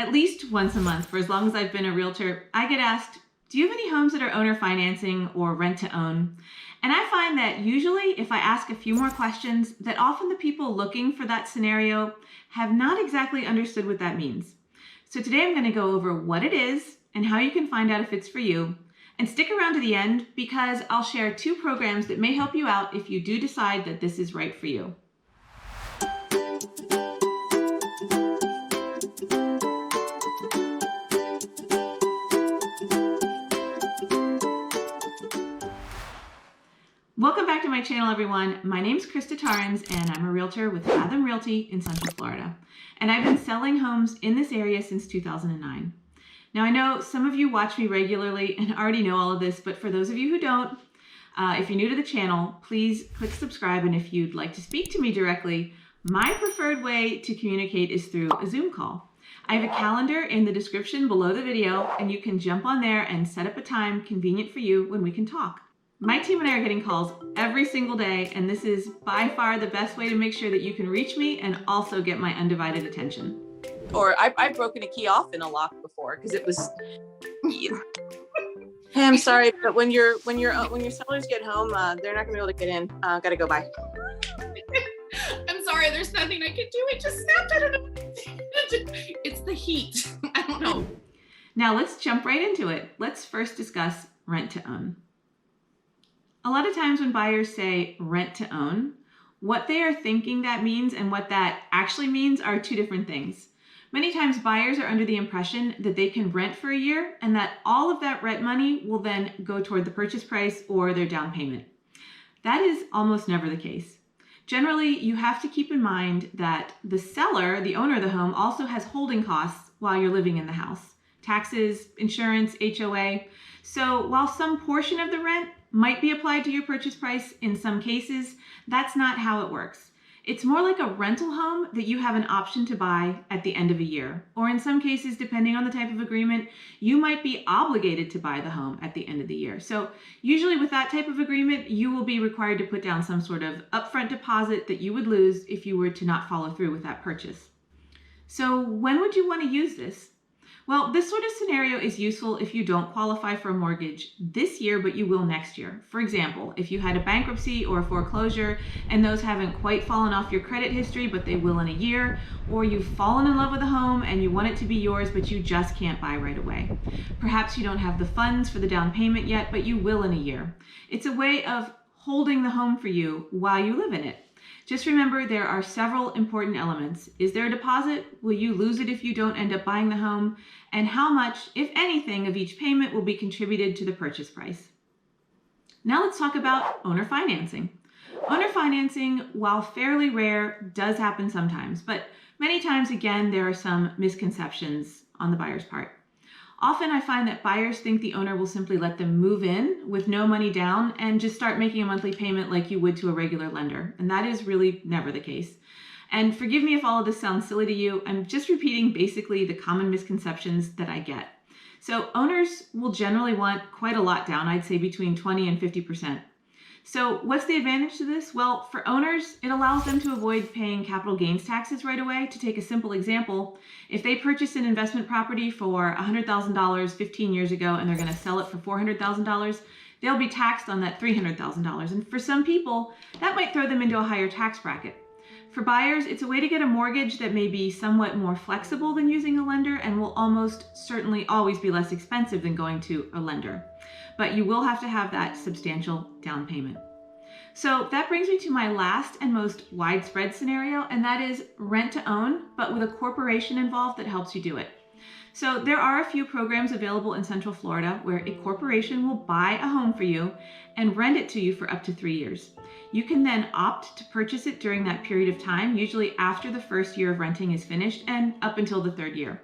At least once a month for as long as I've been a realtor, I get asked, do you have any homes that are owner financing or rent to own? And I find that usually if I ask a few more questions, that often the people looking for that scenario have not exactly understood what that means. So today I'm going to go over what it is and how you can find out if it's for you. And stick around to the end because I'll share 2 programs that may help you out if you do decide that this is right for you. Welcome back to my channel, everyone. My name's Krista and I'm a realtor with Fathom Realty in Central Florida. And I've been selling homes in this area since 2009. Now, I know some of you watch me regularly and already know all of this, but for those of you who don't, if you're new to the channel, please click subscribe. And if you'd like to speak to me directly, my preferred way to communicate is through a Zoom call. I have a calendar in the description below the video, and you can jump on there and set up a time convenient for you when we can talk. My team and I are getting calls every single day, and this is by far the best way to make sure that you can reach me and also get my undivided attention. Or I've broken a key off in a lock before because it was. Hey, I'm sorry, but when your sellers get home, they're not gonna be able to get in. Gotta go. Bye. I'm sorry, there's nothing I can do. It just snapped. I don't know. It's the heat. I don't know. Now let's jump right into it. Let's first discuss rent to own. A lot of times when buyers say rent to own, what they are thinking that means and what that actually means are 2 different things. Many times buyers are under the impression that they can rent for a year and that all of that rent money will then go toward the purchase price or their down payment. That is almost never the case. Generally, you have to keep in mind that the seller, the owner of the home, also has holding costs while you're living in the house. Taxes, insurance, HOA. So while some portion of the rent might be applied to your purchase price in some cases, that's not how it works. It's more like a rental home that you have an option to buy at the end of a year. Or in some cases, depending on the type of agreement, you might be obligated to buy the home at the end of the year. So usually with that type of agreement, you will be required to put down some sort of upfront deposit that you would lose if you were to not follow through with that purchase. So when would you want to use this? Well, this sort of scenario is useful if you don't qualify for a mortgage this year, but you will next year. For example, if you had a bankruptcy or a foreclosure and those haven't quite fallen off your credit history, but they will in a year, or you've fallen in love with a home and you want it to be yours, but you just can't buy right away. Perhaps you don't have the funds for the down payment yet, but you will in a year. It's a way of holding the home for you while you live in it. Just remember, there are several important elements. Is there a deposit? Will you lose it if you don't end up buying the home? And how much, if anything, of each payment will be contributed to the purchase price? Now let's talk about owner financing. Owner financing, while fairly rare, does happen sometimes, but many times, again, there are some misconceptions on the buyer's part. Often I find that buyers think the owner will simply let them move in with no money down and just start making a monthly payment like you would to a regular lender. And that is really never the case. And forgive me if all of this sounds silly to you. I'm just repeating basically the common misconceptions that I get. So owners will generally want quite a lot down, I'd say between 20 and 50%. So what's the advantage to this? Well, for owners, it allows them to avoid paying capital gains taxes right away. To take a simple example, if they purchase an investment property for $100,000 15 years ago and they're going to sell it for $400,000, they'll be taxed on that $300,000. And for some people, that might throw them into a higher tax bracket. For buyers, it's a way to get a mortgage that may be somewhat more flexible than using a lender and will almost certainly always be less expensive than going to a lender. But you will have to have that substantial down payment. So that brings me to my last and most widespread scenario, and that is rent to own, but with a corporation involved that helps you do it. So there are a few programs available in Central Florida where a corporation will buy a home for you and rent it to you for up to 3 years. You can then opt to purchase it during that period of time, usually after the first year of renting is finished and up until the 3rd year.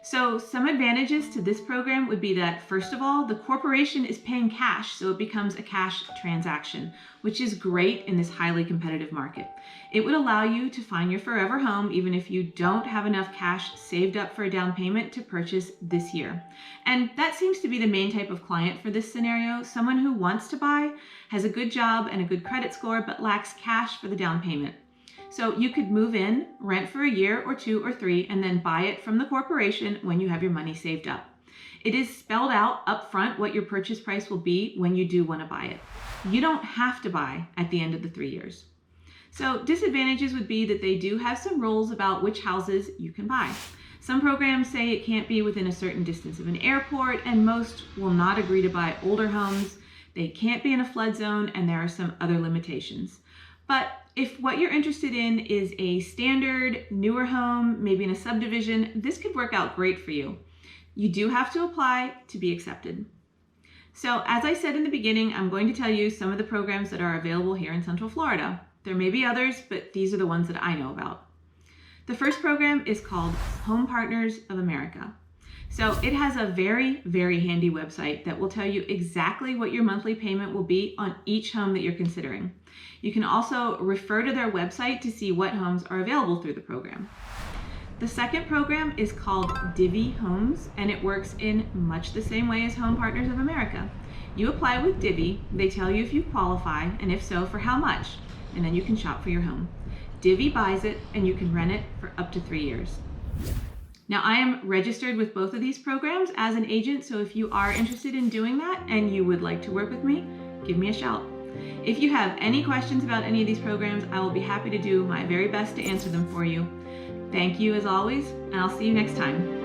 So some advantages to this program would be that, first of all, the corporation is paying cash, so it becomes a cash transaction, which is great in this highly competitive market. It would allow you to find your forever home even if you don't have enough cash saved up for a down payment to purchase this year. And that seems to be the main type of client for this scenario, someone who wants to buy, has a good job and a good credit score, but lacks cash for the down payment. So you could move in, rent for a year or 2 or 3, and then buy it from the corporation when you have your money saved up. It is spelled out up front what your purchase price will be when you do want to buy it. You don't have to buy at the end of the 3 years. So disadvantages would be that they do have some rules about which houses you can buy. Some programs say it can't be within a certain distance of an airport, and most will not agree to buy older homes. They can't be in a flood zone, and there are some other limitations. But if what you're interested in is a standard, newer home, maybe in a subdivision, this could work out great for you. You do have to apply to be accepted. So as I said in the beginning, I'm going to tell you some of the programs that are available here in Central Florida. There may be others, but these are the ones that I know about. The first program is called Home Partners of America. So it has a very, very handy website that will tell you exactly what your monthly payment will be on each home that you're considering. You can also refer to their website to see what homes are available through the program. The second program is called Divi Homes, and it works in much the same way as Home Partners of America. You apply with Divi, they tell you if you qualify, and if so, for how much, and then you can shop for your home. Divi buys it, and you can rent it for up to 3 years. Now, I am registered with both of these programs as an agent, so if you are interested in doing that and you would like to work with me, give me a shout. If you have any questions about any of these programs, I will be happy to do my very best to answer them for you. Thank you as always, and I'll see you next time.